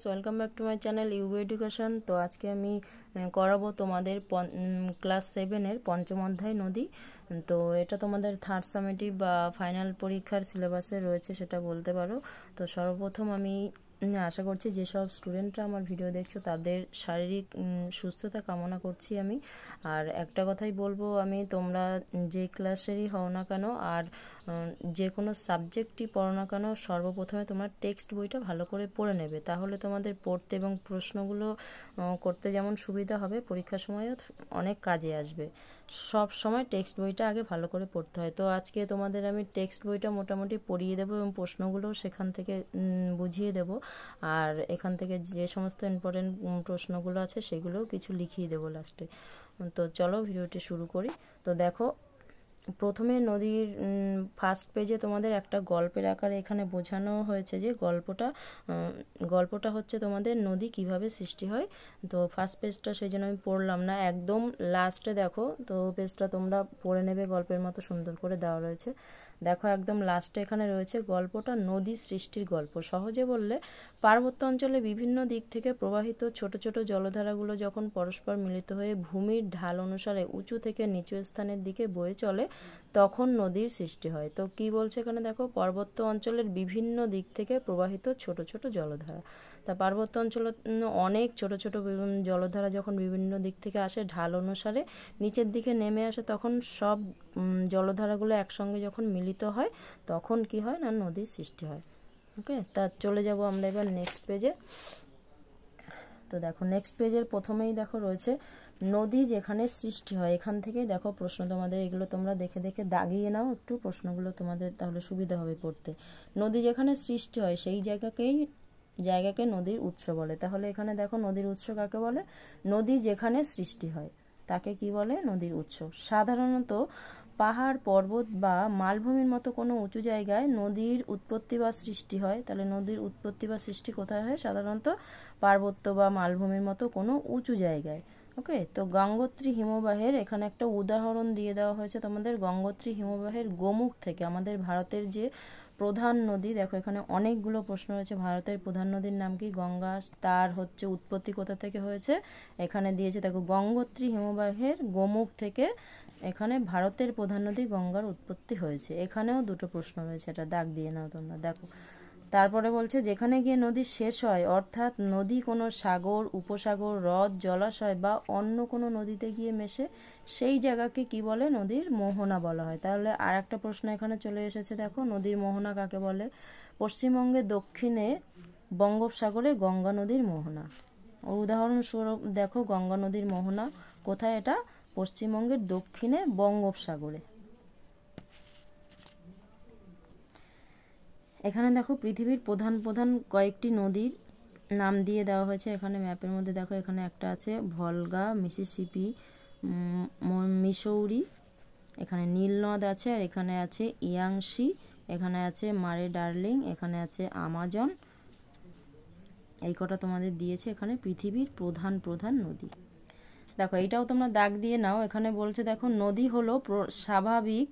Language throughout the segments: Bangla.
Welcome back to my channel UB education. তো আজকে আমি করাবো তোমাদের ক্লাস 7-এর পঞ্চম অধ্যায় নদী। তো এটা তোমাদের থার্ড সামেটিভ বা ফাইনাল পরীক্ষার সিলেবাসে রয়েছে সেটা বলতে পারো। তো সর্বপ্রথম আমি আশা করছি যেসব স্টুডেন্টরা আমার ভিডিও দেখছো তাদের শারীরিক সুস্থতা কামনা করছি আমি। আর একটা কথাই বলবো আমি, তোমরা যে ক্লাসেরই হও না কেন আর যে কোনো সাবজেক্টই পড়ো না কেন, সর্বপ্রথমে তোমরা টেক্সট বইটা ভালো করে পড়ে নেবে, তাহলে তোমাদের পড়তে এবং প্রশ্নগুলো করতে যেমন সুবিধা হবে, পরীক্ষার সময়ও অনেক কাজে আসবে। সব সময় টেক্সট বইটা আগে ভালো করে পড়তে হয়। তো আজকে তোমাদের আমি টেক্সট বইটা মোটামুটি পড়িয়ে দেবো এবং প্রশ্নগুলোও সেখান থেকে বুঝিয়ে দেবো। আর এখান থেকে যে সমস্ত ইম্পর্টেন্ট প্রশ্নগুলো আছে সেগুলোও কিছু লিখিয়ে দেবো লাস্টে। তো চলো ভিডিওটি শুরু করি। তো দেখো, প্রথমে নদীর ফার্স্ট পেজে তোমাদের একটা গল্পের আকারে এখানে বোঝানো হয়েছে যে গল্পটা হচ্ছে তোমাদের নদী কিভাবে সৃষ্টি হয়। তো ফার্স্ট পেজটা সেই জন্য আমি পড়লাম না, একদম লাস্টে দেখো। তো পেজটা তোমরা পড়ে নেবে, গল্পের মতো সুন্দর করে দেওয়া রয়েছে। দেখো একদম লাস্টে এখানে রয়েছে গল্পটা নদী সৃষ্টির গল্প। সহজে বললে, পার্বত্য অঞ্চলে বিভিন্ন দিক থেকে প্রবাহিত ছোট ছোট জলধারাগুলো যখন পরস্পর মিলিত হয়ে ভূমির ঢাল অনুসারে উঁচু থেকে নিচু স্থানের দিকে বয়ে চলে, তখন নদীর সৃষ্টি হয়। তো কি বলছে এখানে দেখো, পার্বত্য অঞ্চলের বিভিন্ন দিক থেকে প্রবাহিত ছোট ছোট জলধারা। তা পার্বত্য অঞ্চলে অনেক ছোট ছোট জলধারা যখন বিভিন্ন দিক থেকে আসে, ঢাল অনুসারে নিচের দিকে নেমে আসে, তখন সব জলধারাগুলো একসঙ্গে যখন মিলিত হয় তখন কি হয় না, নদীর সৃষ্টি হয়। ওকে, তা চলে যাব আমরা এবার নেক্সট পেজে। তো দেখো নেক্সট পেজের প্রথমেই দেখো রয়েছে নদী যেখানে সৃষ্টি হয়। এখান থেকে দেখো প্রশ্ন তোমাদের, এগুলো তোমরা দেখে দেখে দাগিয়ে নাও একটু, প্রশ্নগুলো তোমাদের তাহলে সুবিধা হবে পড়তে। নদী যেখানে সৃষ্টি হয় সেই জায়গাকে নদীর উৎস বলে। তাহলে এখানে দেখো নদীর উৎস কাকে বলে, নদী যেখানে সৃষ্টি হয় তাকে কি বলে, নদীর উৎস। সাধারণত পাহাড় পর্বত বা মালভূমির মতো কোনো উঁচু জায়গায় নদীর উৎপত্তি বা সৃষ্টি হয়। তাহলে নদীর উৎপত্তি বা সৃষ্টি কোথায় হয়, সাধারণত পার্বত্য বা মালভূমির মতো কোনো উঁচু জায়গায়। ওকে, তো গঙ্গোত্রী হিমবাহের এখানে একটা উদাহরণ দিয়ে দেওয়া হয়েছে তোমাদের। গঙ্গোত্রী হিমবাহের গোমুখ থেকে, আমাদের ভারতের যে প্রধান নদী, দেখো এখানে অনেকগুলো প্রশ্ন রয়েছে। ভারতের প্রধান নদীর নাম কি, গঙ্গা। তার হচ্ছে উৎপত্তি কোথা থেকে হয়েছে, এখানে দিয়েছে দেখো গঙ্গোত্রী হিমবাহের গোমুখ থেকে এখানে ভারতের প্রধান নদী গঙ্গার উৎপত্তি হয়েছে। এখানেও দুটো প্রশ্ন রয়েছে, এটা দাগ দিয়ে নাও তোমরা। দেখো তারপরে বলছে যেখানে গিয়ে নদী শেষ হয়, অর্থাৎ নদী কোনো সাগর, উপসাগর, হ্রদ, জলাশয় বা অন্য কোনো নদীতে গিয়ে মেশে, সেই জায়গাকে কি বলে, নদীর মোহনা বলা হয়। তাহলে আর একটা প্রশ্ন এখানে চলে এসেছে, দেখো নদীর মোহনা কাকে বলে। পশ্চিমবঙ্গের দক্ষিণে বঙ্গোপসাগরে গঙ্গা নদীর মোহনা। উদাহরণস্বরূপ দেখো গঙ্গা নদীর মোহনা কোথায়, এটা পশ্চিমবঙ্গের দক্ষিণে বঙ্গোপসাগরে। এখানে দেখো পৃথিবীর প্রধান প্রধান কয়েকটি নদীর নাম দিয়ে দেওয়া হয়েছে। এখানে ম্যাপের মধ্যে দেখো এখানে একটা আছে ভলগা, মিসিসিপি, মিসৌরি, এখানে নীল নদ আছে, আর এখানে আছে ইয়াংশি, এখানে আছে মারে ডার্লিং, এখানে আছে আমাজন। এই কটা তোমাদের দিয়েছে এখানে পৃথিবীর প্রধান প্রধান নদী। দেখো এইটাও তোমরা দাগ দিয়ে নাও। এখানে বলছে দেখো নদী হলো স্বাভাবিক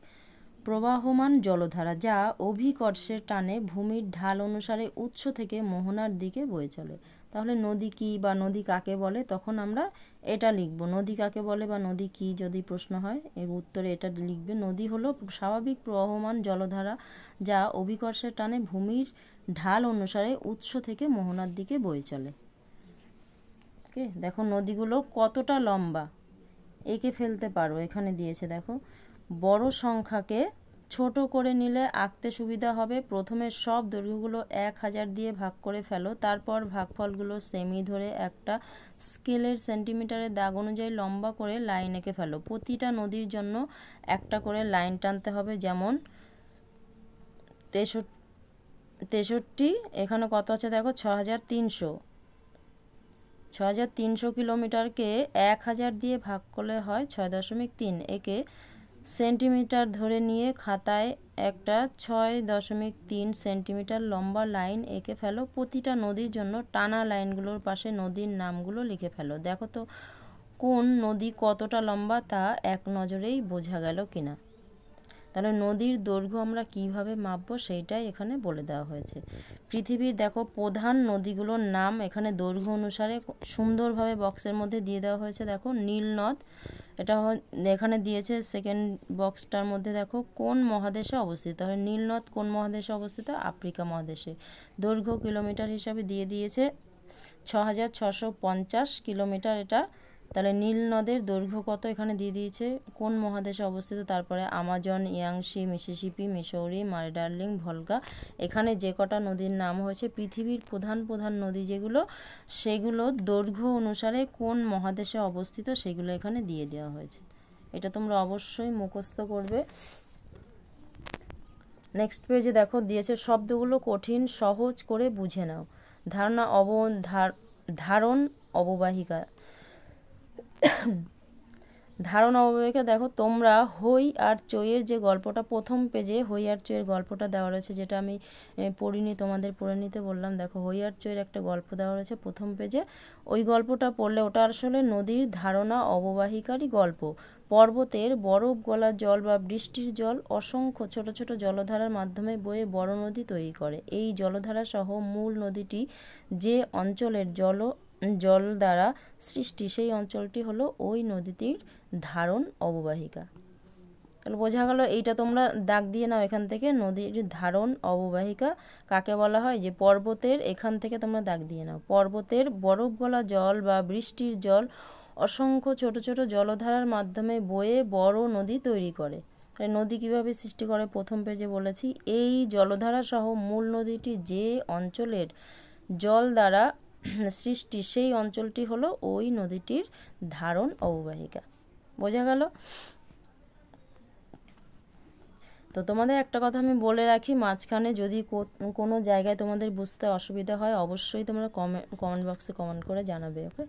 প্রবাহমান জলধারা যা অভিকর্ষের টানে ভূমির ঢাল অনুসারে উৎস থেকে মোহনার দিকে বয়ে চলে। তাহলে নদী কি বা নদী কাকে বলে, তখন আমরা এটা লিখব, নদী কাকে বলে বা নদী কি যদি প্রশ্ন হয়, এর উত্তরে এটা লিখবে, নদী হলো স্বাভাবিক প্রবাহমান জলধারা যা অভিকর্ষের টানে ভূমির ঢাল অনুসারে উৎস থেকে মোহনার দিকে বয়ে চলে। ওকে, দেখো নদীগুলো কতটা লম্বা এঁকে ফেলতে পারো, এখানে দিয়েছে দেখো। বড় সংখ্যাকে ছোট করে নিলে আঁকতে সুবিধা হবে। প্রথমে সব দৈর্ঘ্যগুলো 1000 দিয়ে ভাগ করে ফেলো, তারপর ভাগফলগুলো সেমি ধরে একটা স্কেলের সেন্টিমিটারের দাগ অনুযায়ী লম্বা করে লাইন এঁকে ফেলো। প্রতিটা নদীর জন্য একটা করে লাইন টানতে হবে, যেমন 63, এখানে কত আছে দেখো 6300 কিলোমিটারকে 1000 দিয়ে ভাগ করলে হয় 6.3। একে সেন্টিমিটার ধরে নিয়ে খাতায় একটা 6.3 সেন্টিমিটার লম্বা লাইন এঁকে ফেলো। প্রতিটা নদীর জন্য টানা লাইনগুলোর পাশে নদীর নামগুলো লিখে ফেলো। দেখো তো কোন নদী কতটা লম্বা তা এক নজরেই বোঝা গেল কিনা। তাহলে নদীর দৈর্ঘ্য আমরা কিভাবে মাপবো সেইটাই এখানে বলে দেওয়া হয়েছে। পৃথিবীর দেখো প্রধান নদীগুলোর নাম এখানে দৈর্ঘ্য অনুসারে সুন্দরভাবে বক্সের মধ্যে দিয়ে দেওয়া হয়েছে। দেখো নীল নদ, এটা এখানে দিয়েছে সেকেন্ড বক্সটার মধ্যে। দেখো কোন মহাদেশে অবস্থিত, তাহলে নীল নদ কোন মহাদেশে অবস্থিত, আফ্রিকা মহাদেশে। দৈর্ঘ্য কিলোমিটার হিসাবে দিয়ে দিয়েছে 6650 কিলোমিটার এটা। তাহলে নীল নদের দৈর্ঘ্য কত এখানে দিয়ে দিয়েছে, কোন মহাদেশে অবস্থিত, তারপরে Amazon, Yangtze, Mississippi, Missouri, Murray Darling, Volga. এখানে যে কটা নদীর নাম হয়েছে পৃথিবীর প্রধান প্রধান নদী যেগুলো, সেগুলো দৈর্ঘ্য অনুসারে কোন মহাদেশে অবস্থিত সেগুলো এখানে দিয়ে দেওয়া হয়েছে। এটা তোমরা অবশ্যই মুখস্থ করবে। নেক্সট পেজে দেখো দিয়েছে শব্দগুলো কঠিন সহজ করে বুঝে নাও। ধারণ অববাহিকা। ধারণ অববাহিকা দেখো তোমরা হই আর চইয়ের যে গল্পটা প্রথম পেজে হই আর চইয়ের গল্পটা দেওয়া রয়েছে, যেটা আমি পড়িনি, তোমাদের পড়ে নিতে বললাম। দেখো হই আর চইয়ের একটা গল্প দেওয়া রয়েছে প্রথম পেজে, ওই গল্পটা পড়লে ওটা আসলে নদীর ধারণা অববাহিকারই গল্প। পর্বতের বরফ গলা জল বা বৃষ্টির জল অসংখ্য ছোট ছোট জলধারার মাধ্যমে বয়ে বড় নদী তৈরি করে। এই জলধারা সহ মূল নদীটি যে অঞ্চলের জল দ্বারা সৃষ্টি, সেই অঞ্চলটি হলো ওই নদীটির ধারণ অববাহিকা। তাহলে বোঝা গেল, এইটা তোমরা দাগ দিয়ে নাও এখান থেকে। নদীর ধারণ অববাহিকা কাকে বলা হয়, যে পর্বতের, এখান থেকে তোমরা দাগ দিয়ে নাও। পর্বতের বরফ গলা জল বা বৃষ্টির জল অসংখ্য ছোট ছোট জলধারার মাধ্যমে বয়ে বড় নদী তৈরি করে। নদী কিভাবে সৃষ্টি করে প্রথম পেজে বলেছি। এই জলধারা সহ মূল নদীটি যে অঞ্চলের জল দ্বারা সৃষ্টি, সেই অঞ্চলটি হলো ওই নদীটির ধারণ অববাহিকা। বোঝা গেল? তো তোমাদের একটা কথা আমি বলে রাখি, মাঝখানে যদি কোনো জায়গায় তোমাদের বুঝতে অসুবিধা হয় অবশ্যই তোমরা কমেন্ট বক্সে কমেন্ট করে জানাবে, ওকে।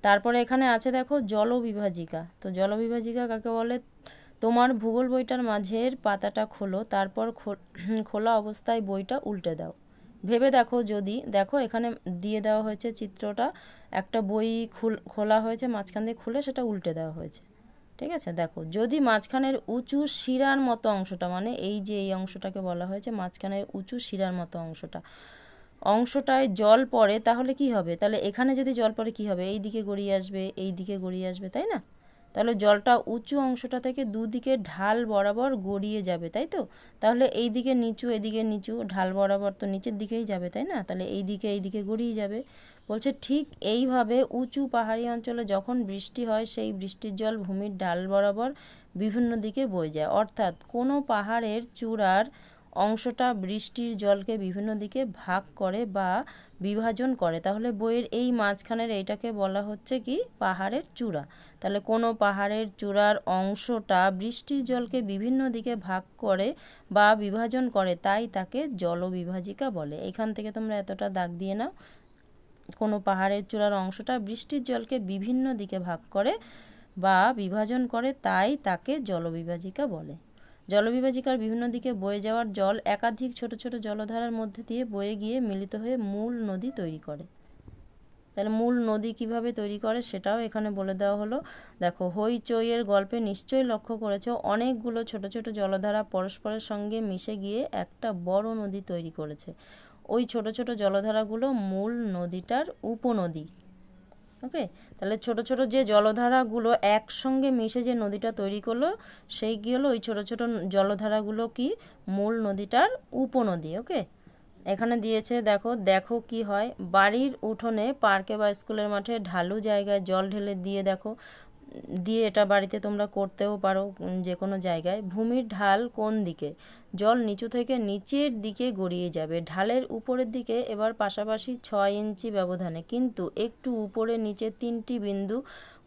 তারপরে এখানে আছে দেখো জলবিভাজিকা। তো জলবিভাজিকা কাকে বলে, তোমার ভূগোল বইটার মাঝের পাতাটা খোলো, তারপর খোলা অবস্থায় বইটা উল্টে দাও। ভেবে দেখো, যদি দেখো এখানে দিয়ে দেওয়া হয়েছে চিত্রটা, একটা বই খোলা হয়েছে, মাঝখান দিয়ে খুলে সেটা উল্টে দেওয়া হয়েছে, ঠিক আছে। দেখো যদি মাঝখানের উঁচু শিরার মতো অংশটা, মানে এই যে এই অংশটাকে বলা হয়েছে মাঝখানের উঁচু শিরার মতো অংশটায় জল পড়ে, তাহলে কি হবে, তাহলে এখানে যদি জল পড়ে কি হবে, এই দিকে গড়িয়ে আসবে, এই দিকে গড়িয়ে আসবে, তাই না। তাহলে জলটা উঁচু অংশটা থেকে দুদিকে ঢাল বরাবর গড়িয়ে যাবে, তাই তো। তাহলে এই দিকে নিচু, এদিকে নিচু, ঢাল বরাবর তো নিচের দিকেই যাবে, তাই না। তাহলে এই দিকে গড়িয়ে যাবে। বলছে ঠিক এইভাবে উঁচু পাহাড়ি অঞ্চলে যখন বৃষ্টি হয়, সেই বৃষ্টির জল ভূমির ঢাল বরাবর বিভিন্ন দিকে বয়ে যায়। অর্থাৎ কোনো পাহাড়ের চূড়ার অংশটা বৃষ্টির জলকে বিভিন্ন দিকে ভাগ করে বা বিভাজন করে। তাহলে বইয়ের এই মাঝখানের এইটাকে বলা হচ্ছে কি, পাহাড়ের চূড়া। তাহলে কোনো পাহাড়ের চূড়ার অংশটা বৃষ্টির জলকে বিভিন্ন দিকে ভাগ করে বা বিভাজন করে, তাই তাকে জলবিভাজিকা বলে। এখান থেকে তোমরা এতটা দাগ দিয়ে নাও। কোনো পাহাড়ের চূড়ার অংশটা বৃষ্টির জলকে বিভিন্ন দিকে ভাগ করে বা বিভাজন করে, তাই তাকে জলবিভাজিকা বলে। জলবিভাজিকার বিভিন্ন দিকে বয়ে যাওয়ার জল একাধিক ছোট ছোট জলধারার মধ্যে দিয়ে বয়ে গিয়ে মিলিত হয়ে মূল নদী তৈরি করে। তাহলে মূল নদী কিভাবে তৈরি করে সেটাও এখানে বলে দেওয়া হলো। দেখো হইচইয়ের গল্পে নিশ্চয়ই লক্ষ্য করেছো, অনেকগুলো ছোট ছোট জলধারা পরস্পরের সঙ্গে মিশে গিয়ে একটা বড় নদী তৈরি করেছে। ওই ছোট ছোট জলধারাগুলো মূল নদীটার উপনদী, ওকে। তাহলে ছোট ছোট যে জলধারাগুলো একসঙ্গে মিশে যে নদীটা তৈরি করলো, সেই কি হলো, ওই ছোট ছোট জলধারাগুলো কি, মূল নদীটার উপনদী, ওকে। এখানে দিয়েছে দেখো কি হয়, বাড়ির উঠোনে, পার্কে বা স্কুলের মাঠে ঢালু জায়গায় জল ঢেলে দিয়ে এটা বাড়িতে তোমরা করতেও পারো, যে কোনো জায়গায়। ভূমির ঢাল কোন দিকে, জল নিচু থেকে নিচের দিকে গড়িয়ে যাবে। ঢালের উপরের দিকে এবার পাশাপাশি 6 ইঞ্চি ব্যবধানে, কিন্তু একটু উপরে নিচে 3টি বিন্দু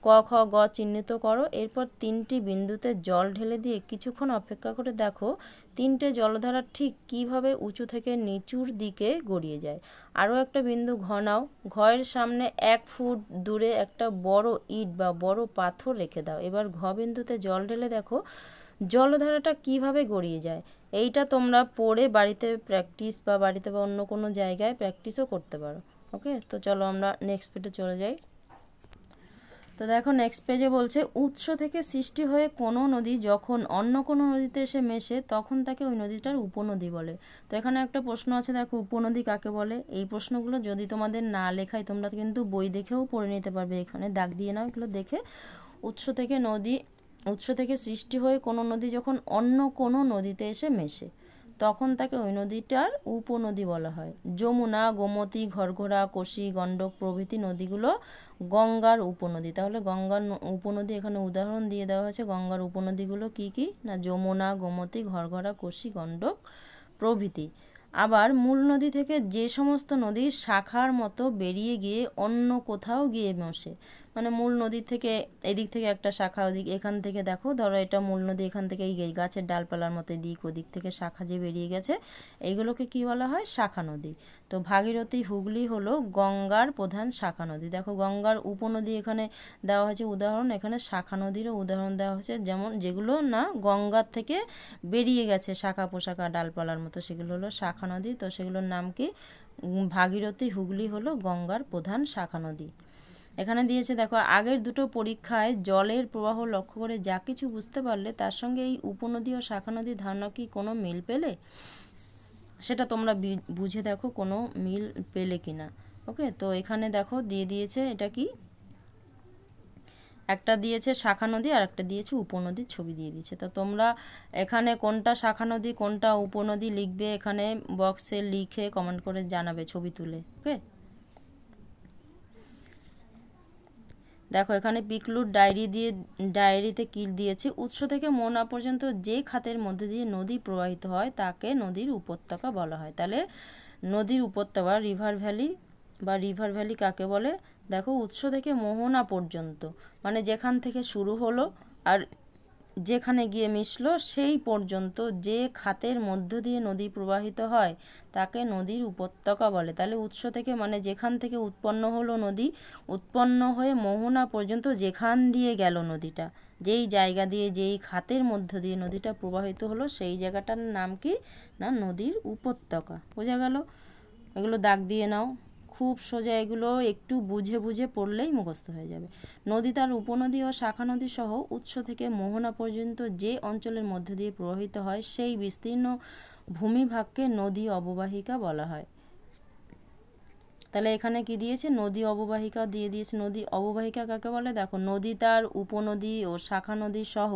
ক খ গ চিহ্নিত করো। এরপর 3টি বিন্দুতে জল ঢেলে দিয়ে কিছুক্ষণ অপেক্ষা করে দেখো 3টে জলধারা ঠিক কিভাবে উঁচু থেকে নিচুর দিকে গড়িয়ে যায়। আরও একটা বিন্দু ঘনাও, ঘয়ের সামনে 1 ফুট দূরে একটা বড় ইট বা বড় পাথর রেখে দাও। এবার ঘ বিন্দুতে জল ঢেলে দেখো জলধারাটা কিভাবে গড়িয়ে যায়। এইটা তোমরা পড়ে বাড়িতে প্র্যাকটিস বা বাড়িতে বা অন্য কোনো জায়গায় প্র্যাকটিসও করতে পারো, ওকে। তো চলো আমরা নেক্সট পেজে চলে যাই। তো দেখো নেক্সট পেজে বলছে উৎস থেকে সৃষ্টি হয়ে কোনো নদী যখন অন্য কোনো নদীতে এসে মেশে তখন তাকে ওই নদীটার উপনদী বলে। তো এখানে একটা প্রশ্ন আছে, দেখো উপনদী কাকে বলে। এই প্রশ্নগুলো যদি তোমাদের না লেখায় তোমরা কিন্তু বই দেখেও পড়ে নিতে পারবে, এখানে দাগ দিয়ে নাও এগুলো দেখে। উৎস থেকে সৃষ্টি হয়ে কোনো নদী যখন অন্য কোনো নদীতে এসে মেশে তখন তাকে ওই নদীটার উপনদী বলা হয়। যমুনা, গোমতী, ঘরঘরা, কোশি, গণ্ডক প্রভৃতি নদীগুলো গঙ্গার উপনদী। তাহলে গঙ্গার উপনদী এখানে উদাহরণ দিয়ে দেওয়া হয়েছে। গঙ্গার উপনদীগুলো কি কি না যমুনা, গোমতী, ঘরঘরা, কোশি, গণ্ডক প্রভৃতি। আবার মূল নদী থেকে যে সমস্ত নদীর শাখার মতো বেরিয়ে গিয়ে অন্য কোথাও গিয়ে মেশে, মানে মূল নদী থেকে এদিক থেকে একটা শাখা, ওদিক এখান থেকে দেখো ধরো এটা মূল নদী, এখান থেকে এই গাছের ডালপালার মতো এদিক ওদিক থেকে শাখা যে বেরিয়ে গেছে এইগুলোকে কি বলা হয়? শাখা নদী। তো ভাগীরথী, হুগলি হলো গঙ্গার প্রধান শাখা নদী। দেখো গঙ্গার উপনদী এখানে দেওয়া হয়েছে উদাহরণ, এখানে শাখা নদীরও উদাহরণ দেওয়া হয়েছে, যেমন যেগুলো না গঙ্গার থেকে বেরিয়ে গেছে শাখা পোশাখা ডালপালার মতো সেগুলো হলো শাখা নদী। তো সেগুলোর নাম কি? ভাগীরথী, হুগলি হলো গঙ্গার প্রধান শাখা নদী। এখানে দিয়েছে দেখো আগের দুটো পরীক্ষায় জলের প্রবাহ লক্ষ্য করে যা কিছু বুঝতে পারলে তার সঙ্গে এই উপনদী ও শাখা নদীর ধারণা কি কোনো মিল পেলে? সেটা তোমরা বুঝে দেখো কোনো মিল পেলে কিনা। ওকে, তো এখানে দেখো দিয়ে দিয়েছে এটা কি, একটা দিয়েছে শাখা নদী আর একটা দিয়েছে উপনদীর ছবি দিয়ে দিয়েছে। তো তোমরা এখানে কোনটা শাখা নদী কোনটা উপনদী লিখবে এখানে বক্সে লিখে কমেন্ট করে জানাবে ছবি তুলে। ওকে, দেখো এখানে পিকলুর ডায়েরিতে কি দিয়েছে? উৎস থেকে মোহনা পর্যন্ত যে খাতের মধ্যে দিয়ে নদী প্রবাহিত হয় তাকে নদীর উপত্যকা বলা হয়। তাহলে নদীর উপত্যকা রিভার ভ্যালি কাকে বলে? দেখো উৎস থেকে মোহনা পর্যন্ত মানে যেখান থেকে শুরু হলো আর যেখানে গিয়ে মিশলো সেই পর্যন্ত যে খাতের মধ্য দিয়ে নদী প্রবাহিত হয় তাকে নদীর উপত্যকা বলে। তাহলে উৎস থেকে মানে যেখান থেকে উৎপন্ন হলো নদী, উৎপন্ন হয়ে মোহনা পর্যন্ত যেখান দিয়ে গেল নদীটা, যেই জায়গা দিয়ে যেই খাতের মধ্য দিয়ে নদীটা প্রবাহিত হলো সেই জায়গাটার নাম কি না নদীর উপত্যকা। বোঝা গেল? এগুলো দাগ দিয়ে নাও, খুব সোজা, এগুলো একটু বুঝে বুঝে পড়লেই মুখস্থ হয়ে যাবে। নদী তার উপনদী ও শাখা নদী সহ উৎস থেকে মোহনা পর্যন্ত যে অঞ্চলের মধ্য দিয়ে প্রবাহিত হয় সেই বিস্তীর্ণ ভূমিভাগকে নদী অববাহিকা বলা হয়। তাহলে এখানে কি দিয়েছে? নদী অববাহিকা দিয়ে দিয়েছে। নদী অববাহিকা কাকে বলে? দেখো নদী তার উপনদী ও শাখা নদী সহ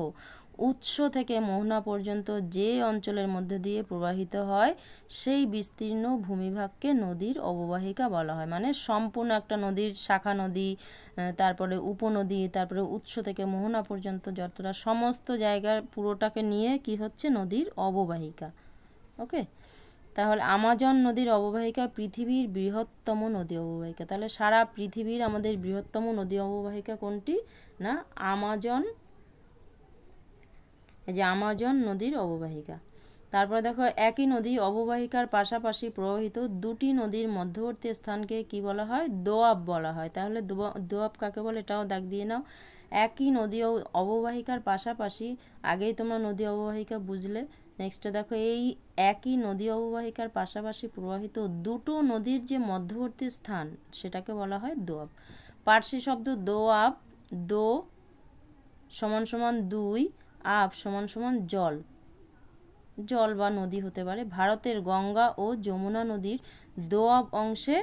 উৎস থেকে মোহনা পর্যন্ত যে অঞ্চলের মধ্যে দিয়ে প্রবাহিত হয় সেই বিস্তীর্ণ ভূমিভাগকে নদীর অববাহিকা বলা হয়। মানে সম্পূর্ণ একটা নদীর শাখা নদী, তারপরে উপনদী, তারপরে উৎস থেকে মোহনা পর্যন্ত যতটা সমস্ত জায়গার পুরোটাকে নিয়ে কি হচ্ছে? নদীর অববাহিকা। ওকে, তাহলে আমাজন নদীর অববাহিকা পৃথিবীর বৃহত্তম নদী অববাহিকা। তাহলে সারা পৃথিবীর আমাদের বৃহত্তম নদী অববাহিকা কোনটি না আমাজন, এই যে আমাজন নদীর অববাহিকা। তারপরে দেখো একই নদী অববাহিকার পাশাপাশি প্রবাহিত দুটি নদীর মধ্যবর্তী স্থানকে কি বলা হয়? দোয়াব বলা হয়। তাহলে দোয়াব কাকে বলে এটাও দাগ দিয়ে নাও। একই নদী অববাহিকার পাশাপাশি, আগেই তোমরা নদী অববাহিকা বুঝলে। নেক্সটে দেখো এই একই নদী অববাহিকার পাশাপাশি প্রবাহিত দুটো নদীর যে মধ্যবর্তী স্থান সেটাকে বলা হয় দোয়াব। পার্সি শব্দ দোয়াব, দো সমান সমান দুই, আব সমান সমান জল, জল বা নদী হতে পারে। ভারতের গঙ্গা ও যমুনা নদীর দোয়াব অংশে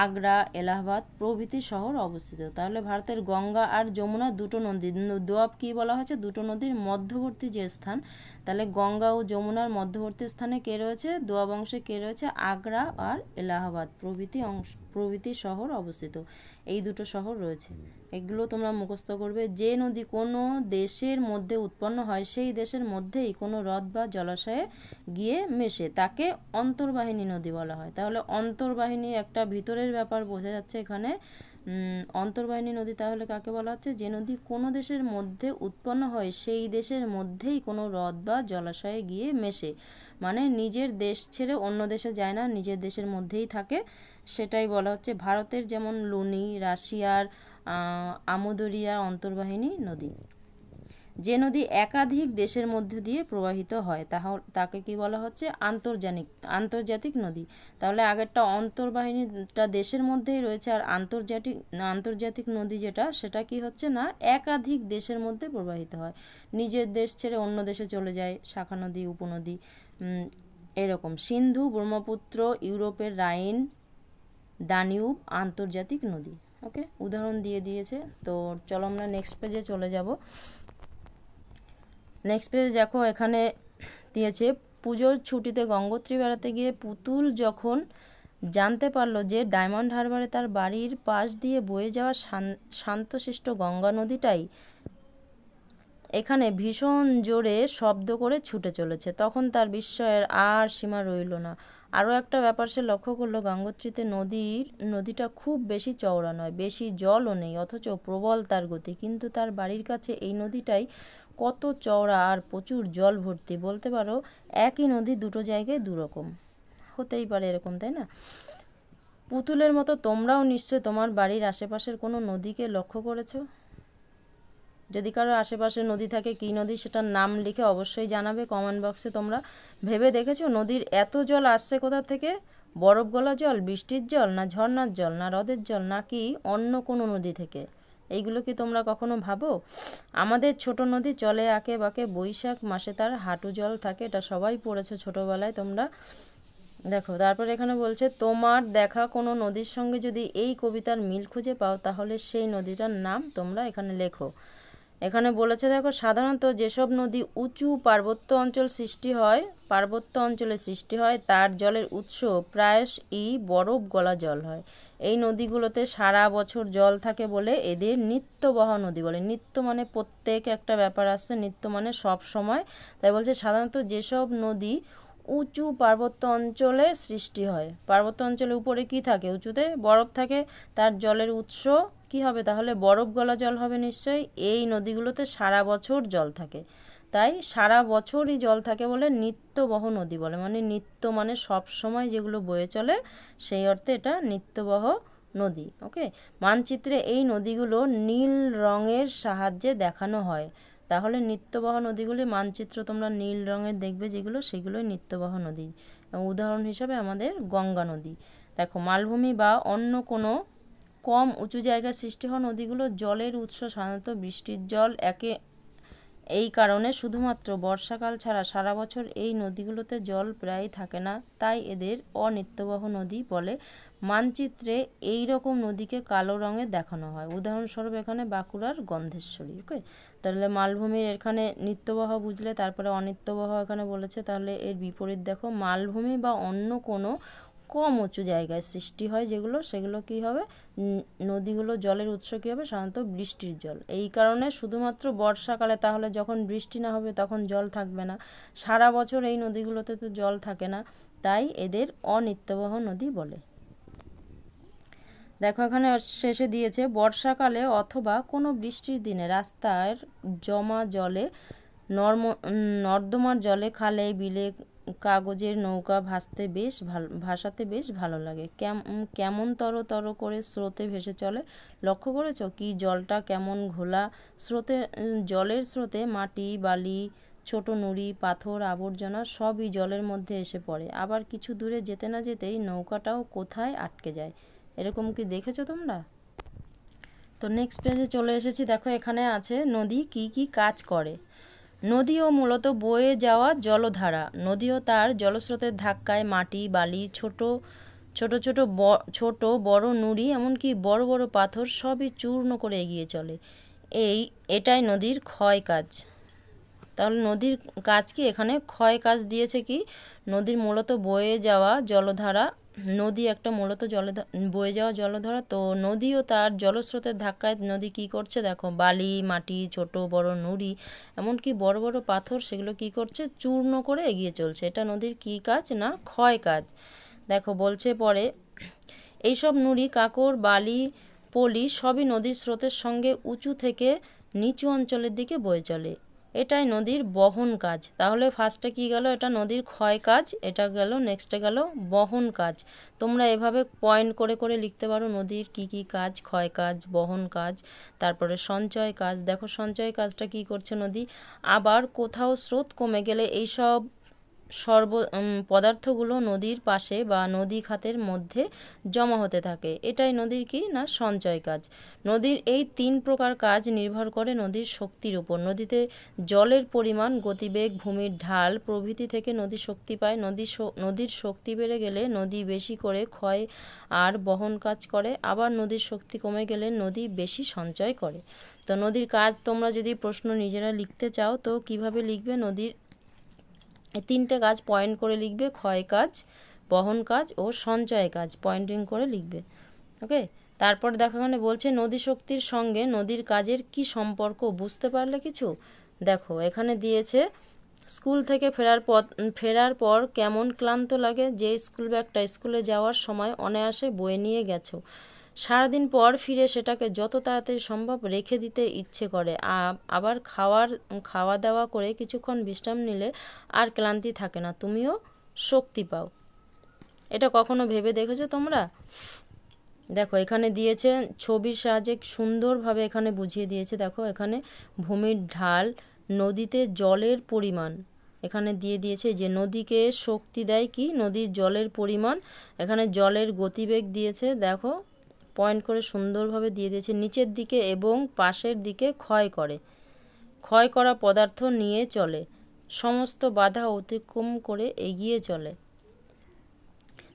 আগ্রা, এলাহাবাদ প্রভৃতি শহর অবস্থিত। তাহলে ভারতের গঙ্গা আর যমুনা দুটো নদী, দোয়াব কি বলা হয়েছে? দুটো নদীর মধ্যবর্তী যে স্থান। তাহলে গঙ্গা ও যমুনার মধ্যবর্তী স্থানে কে রয়েছে? দোয়াব অংশে কে রয়েছে? আগ্রা আর এলাহাবাদ প্রভৃতি শহর অবস্থিত। এই দুটো শহর রয়েছে, এগুলো তোমরা মুখস্থ করবে। যে নদী কোনো দেশের মধ্যে উৎপন্ন হয় সেই দেশের মধ্যেই কোনো হ্রদ বা জলাশয়ে গিয়ে মেশে তাকে অন্তর্বাহিনী নদী বলা হয়। তাহলে অন্তর্বাহিনী একটা ভিতরের ব্যাপার বোঝা যাচ্ছে এখানে। অন্তর্বাহিনী নদী তাহলে কাকে বলা হচ্ছে? যে নদী কোনো দেশের মধ্যে উৎপন্ন হয় সেই দেশের মধ্যেই কোনো হ্রদ বা জলাশয়ে গিয়ে মেশে, মানে নিজের দেশ ছেড়ে অন্য দেশে যায় না, নিজের দেশের মধ্যেই থাকে, সেটাই বলা হচ্ছে। ভারতের যেমন লুনি, রাশিয়ার আমুদরিয়া অন্তর্বাহিনী নদী। যে নদী একাধিক দেশের মধ্য দিয়ে প্রবাহিত হয় তাকে কি বলা হচ্ছে? আন্তর্জাতিক নদী। তাহলে আগেরটা অন্তর্বাহিনীটা দেশের মধ্যেই রয়েছে, আর আন্তর্জাতিক নদী যেটা, সেটা কি হচ্ছে না, একাধিক দেশের মধ্যে প্রবাহিত হয়, নিজের দেশ ছেড়ে অন্য দেশে চলে যায়, শাখা নদী, উপনদী, এরকম। সিন্ধু, ব্রহ্মপুত্র, ইউরোপের রাইন, দানিউব আন্তর্জাতিক নদী। ওকে, উদাহরণ দিয়ে দিয়েছে। তো চলো আমরা নেক্সট পেজে চলে যাব। নেক্সট পেজে দেখো, এখানে দিয়েছে পুজোর ছুটিতে গঙ্গোত্রী বেড়াতে গিয়ে পুতুল যখন জানতে পারলো যে ডায়মন্ড হারবারে তার বাড়ির পাশ দিয়ে বয়ে যাওয়া শান্তশিষ্ট গঙ্গা নদীটাই এখানে ভীষণ জোরে শব্দ করে ছুটে চলেছে, তখন তার বিস্ময়ের আর সীমা রইল না। আরও একটা ব্যাপার সে লক্ষ্য করলো, গঙ্গোত্রীতে নদীটা খুব বেশি চওড়া নয়, বেশি জলও নেই, অথচ প্রবল তার গতি। কিন্তু তার বাড়ির কাছে এই নদীটাই কত চওড়া আর প্রচুর জল ভর্তি। বলতে পারো একই নদী দুটো জায়গায় দুরকম। হতেই পারে এরকম, তাই না? পুতুলের মতো তোমরাও নিশ্চয় তোমার বাড়ির আশেপাশের কোনো নদীকে লক্ষ্য করেছো। যদি কারো আশেপাশে নদী থাকে, কী নদী সেটার নাম লিখে অবশ্যই জানাবে কমেন্ট বক্সে। তোমরা ভেবে দেখেছো নদীর এত জল আসছে কোথা থেকে? বরফ গলা জল, বৃষ্টির জল, না ঝর্ণার জল, না হ্রদের জল, নাকি অন্য কোনো নদী থেকে? এইগুলো কি তোমরা কখনো ভাবো? আমাদের ছোট নদী চলে আঁকে বাঁকে, বৈশাখ মাসে তার হাঁটু জল থাকে, এটা সবাই পড়েছো ছোটোবেলায় তোমরা। দেখো, তারপর এখানে বলছে তোমার দেখা কোনো নদীর সঙ্গে যদি এই কবিতার মিল খুঁজে পাও, তাহলে সেই নদীটার নাম তোমরা এখানে লেখো। এখানে বলেছে দেখো, সাধারণত যেসব নদী উঁচু পার্বত্য অঞ্চলে সৃষ্টি হয় তার জলের উৎস প্রায়শই বরফ গলা জল হয়। এই নদীগুলোতে সারা বছর জল থাকে বলে এদের নিত্যবহ নদী বলে। নিত্য মানে প্রত্যেক, একটা ব্যাপার আসছে, নিত্য মানে সব সময়। তাই বলছে সাধারণত যেসব নদী উঁচু পার্বত্য অঞ্চলে সৃষ্টি হয়, পার্বত্য অঞ্চলের উপরে কি থাকে? উঁচুতে বরফ থাকে, তার জলের উৎস কি হবে তাহলে? বরফ গলা জল হবে নিশ্চয়ই। এই নদীগুলোতে সারা বছর জল থাকে, তাই সারা বছরই জল থাকে বলে নিত্যবহ নদী বলে। মানে নিত্য মানে সব সময় যেগুলো বয়ে চলে, সেই অর্থে এটা নিত্যবহ নদী। ওকে, মানচিত্রে এই নদীগুলো নীল রঙের সাহায্যে দেখানো হয়। তাহলে নিত্যবহ নদীগুলি মানচিত্র তোমরা নীল রঙের দেখবে যেগুলো, সেগুলোই নিত্যবহ নদী। উদাহরণ হিসাবে আমাদের গঙ্গা নদী। দেখো, মালভূমি বা অন্য কোনো কম উঁচু জায়গায় সৃষ্টি হওয়া নদীগুলো জলের উৎস সাধারণত বৃষ্টির জল। এই কারণে শুধুমাত্র বর্ষাকাল ছাড়া সারা বছর এই নদীগুলোতে জল প্রায় থাকে না, তাই এদের অনিত্যবহ নদী বলে। মানচিত্রে এই রকম নদীকে কালো রঙে দেখানো হয়। উদাহরণস্বরূপ এখানে বাঁকুড়ার গন্ধেশ্বরী। ওকে, তাহলে মালভূমির এখানে নিত্যবহ বুঝলে, তারপরে অনিত্যবহ এখানে বলেছে। তাহলে এর বিপরীত দেখো, মালভূমি বা অন্য কোনো কম উঁচু জায়গায় সৃষ্টি হয় যেগুলো, সেগুলো কি হবে? নদীগুলো জলের উৎস কী হবে? সাধারণত বৃষ্টির জল। এই কারণে শুধুমাত্র বর্ষাকালে, তাহলে যখন বৃষ্টি না হবে তখন জল থাকবে না, সারা বছর এই নদীগুলোতে তো জল থাকে না, তাই এদের অনিত্যবহ নদী বলে। দেখো, এখানে শেষে দিয়েছে বর্ষাকালে অথবা কোনো বৃষ্টির দিনে রাস্তার জমা জলে, নর্দমার জলে, খালে বিলে কাগজের নৌকা ভাসাতে বেশ ভালো লাগে। কেমন তর করে স্রোতে ভেসে চলে, লক্ষ্য করেছ কি? জলটা কেমন ঘোলা। জলের স্রোতে মাটি, বালি, ছোট নুড়ি, পাথর, আবর্জনা সবই জলের মধ্যে এসে পড়ে। আবার কিছু দূরে যেতে না যেতেই নৌকাটাও কোথায় আটকে যায়। এরকম কি দেখেছো তোমরা? তো নেক্সট পেজে চলে এসেছি। দেখো, এখানে আছে নদী কি কি কাজ করে। নদীও মূলত বয়ে যাওয়া জলধারা। নদীও তার জলস্রোতের ধাক্কায় মাটি, বালি, ছোট বড় নুড়ি, এমনকি বড় বড় পাথর সবই চূর্ণ করে এগিয়ে চলে। এটাই নদীর ক্ষয় কাজ। তাহলে নদীর কাজ কি? এখানে ক্ষয় কাজ দিয়েছে কি? নদীর মূলত বয়ে যাওয়া জলধারা। নদী একটা মূলত বয়ে যাওয়া জলধারা। তো নদীও তার জলস্রোতের ধাক্কায় নদী কি করছে? দেখো, বালি, মাটি, ছোট বড় নুড়ি, এমনকি বড় বড় পাথর, সেগুলো কি করছে? চূর্ণ করে এগিয়ে চলছে। এটা নদীর কি কাজ? না, ক্ষয় কাজ। দেখো, বলছে পরে, এইসব নুড়ি, কাঁকর, বালি, পলি সবই নদীর স্রোতের সঙ্গে উঁচু থেকে নিচু অঞ্চলের দিকে বয়ে চলে। এটাই নদীর বহন কাজ। তাহলে ফার্স্টে কি গেল, এটা নদীর ক্ষয় কাজ, এটা গেল, নেক্সটে গেল বহন কাজ। তোমরা এভাবে পয়েন্ট করে করে লিখতে পারো নদীর কি কি কাজ, ক্ষয় কাজ, বহন কাজ, তারপরে সঞ্চয় কাজ। দেখো সঞ্চয় কাজটা কি করছে নদী, আবার কোথাও স্রোত কমে গেলে এইসব পদার্থগুলো নদীর পাশে বা নদী খাতের মধ্যে জমা হতে থাকে। এটাই নদীর কি না সঞ্চয় কাজ। নদীর এই 3 প্রকার কাজ নির্ভর করে নদীর শক্তির উপর। নদীতে জলের পরিমাণ, গতিবেগ, ভূমির ঢাল প্রভৃতি থেকে নদী শক্তি পায়। নদীর শক্তি বেড়ে গেলে নদী বেশি করে ক্ষয় আর বহন কাজ করে, আবার নদীর শক্তি কমে গেলে নদী বেশি সঞ্চয় করে। তো নদীর কাজ তোমরা যদি প্রশ্ন নিজেরা লিখতে চাও তো কিভাবে লিখবে, নদীর এই 3টে কাজ পয়েন্ট করে লিখবে, ক্ষয় কাজ, বহন কাজ ও সঞ্চয় কাজ পয়েন্টিং করে লিখবে। ওকে, তারপর দেখো এখানে বলছে নদী শক্তির সঙ্গে নদীর কাজের কি সম্পর্ক, বুঝতে পারলে কিছু? দেখো এখানে দিয়েছে স্কুল থেকে ফেরার পর কেমন ক্লান্ত লাগে, যে স্কুল ব্যাগটা স্কুলে যাওয়ার সময় অনায়াসে বয়ে নিয়ে গেছো, সারাদিন পর ফিরে সেটাকে যত তাড়াতাড়ি সম্ভব রেখে দিতে ইচ্ছে করে, আবার খাওয়া দাওয়া করে কিছুক্ষণ বিশ্রাম নিলে আর ক্লান্তি থাকে না, তুমিও শক্তি পাও। এটা কখনো ভেবে দেখেছো তোমরা? দেখো এখানে দিয়েছে ছবির সাহায্যে সুন্দরভাবে এখানে বুঝিয়ে দিয়েছে। দেখো এখানে ভূমির ঢাল, নদীতে জলের পরিমাণ এখানে দিয়ে দিয়েছে, যে নদীকে শক্তি দেয় কি, নদীর জলের পরিমাণ। এখানে জলের গতিবেগ দিয়েছে, দেখো পয়েন্ট করে সুন্দরভাবে দিয়ে দিয়েছে। নিচের দিকে এবং পাশের দিকে ক্ষয় করা পদার্থ নিয়ে চলে, সমস্ত বাধা অতিক্রম করে এগিয়ে চলে।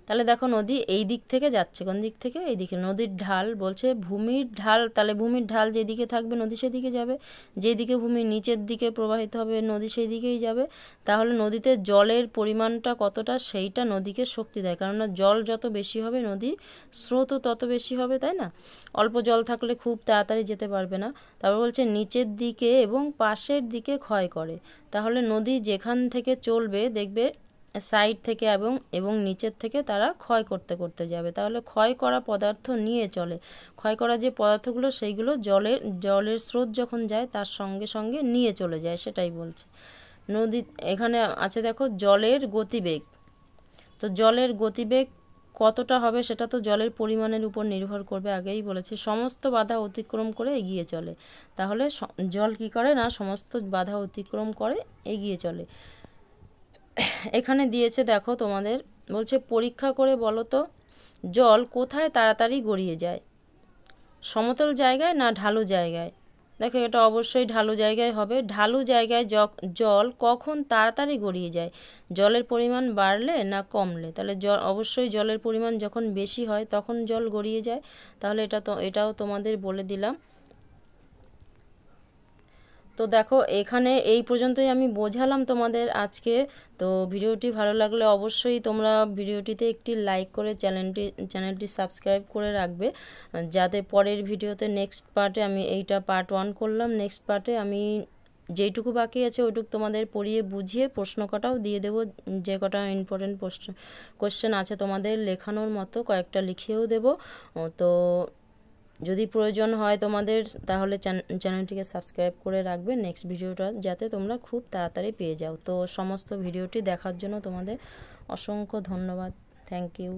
তাহলে দেখো নদী এই দিক থেকে যাচ্ছে, কোন দিক থেকে, এই দিকে। নদীর ঢাল বলছে ভূমির ঢাল, তাহলে ভূমির ঢাল যেদিকে থাকবে নদী সেদিকে যাবে, যেদিকে ভূমি নিচের দিকে প্রবাহিত হবে নদী সেই দিকেই যাবে। তাহলে নদীতে জলের পরিমাণটা কতটা সেইটা নদীকে শক্তি দেয়, কেননা জল যত বেশি হবে নদী স্রোতও তত বেশি হবে, তাই না? অল্প জল থাকলে খুব তাড়াতাড়ি যেতে পারবে না। তারপর বলছে নিচের দিকে এবং পাশের দিকে ক্ষয় করে, তাহলে নদী যেখান থেকে চলবে দেখবে সাইড থেকে এবং নিচের থেকে তারা ক্ষয় করতে করতে যাবে। তাহলে ক্ষয় করা পদার্থ নিয়ে চলে, ক্ষয় করা যে পদার্থগুলো সেইগুলো জলের স্রোত যখন যায় তার সঙ্গে সঙ্গে নিয়ে চলে যায়, সেটাই বলছে। নদী এখানে আছে দেখো জলের গতিবেগ। তো জলের গতিবেগ কতটা হবে সেটা তো জলের পরিমাণের উপর নির্ভর করবে, আগেই বলেছে। সমস্ত বাধা অতিক্রম করে এগিয়ে চলে, তাহলে জল কি করে না সমস্ত বাধা অতিক্রম করে এগিয়ে চলে। এখানে দিয়েছে দেখো তোমাদের, বলছে পরীক্ষা করে বলো তো জল কোথায় তাড়াতাড়ি গড়িয়ে যায়, সমতল জায়গায় না ঢালু জায়গায়? দেখো এটা অবশ্যই ঢালু জায়গায় হবে। ঢালু জায়গায় জল কখন তাড়াতাড়ি গড়িয়ে যায়, জলের পরিমাণ বাড়লে না কমলে? তাহলে অবশ্যই জলের পরিমাণ যখন বেশি হয় তখন জল গড়িয়ে যায়। তাহলে এটাও তোমাদের বলে দিলাম। তো দেখো এখানে এই পর্যন্তই আমি বোঝালাম তোমাদের আজকে। তো ভিডিওটি ভালো লাগলে অবশ্যই তোমরা ভিডিওটিতে একটি লাইক করে চ্যানেলটি সাবস্ক্রাইব করে রাখবে, যাতে পরের ভিডিওতে নেক্সট পার্টে, আমি এইটা পার্ট 1 করলাম, নেক্সট পার্টে আমি যেইটুকু বাকি আছে ওইটুকু তোমাদের পড়িয়ে বুঝিয়ে প্রশ্ন কটাও দিয়ে দেবো, যে কটা ইম্পর্টেন্ট কোশ্চেন আছে তোমাদের লেখানোর মতো কয়েকটা লিখিয়েও দেবো। তো যদি প্রয়োজন হয় তোমাদের তাহলে চ্যানেলটিকে সাবস্ক্রাইব করে রাখবে, নেক্সট ভিডিওটা যাতে তোমরা খুব তাড়াতাড়ি পেয়ে যাও। তো সমস্ত ভিডিওটি দেখার জন্য তোমাদের অসংখ্য ধন্যবাদ। Thank you.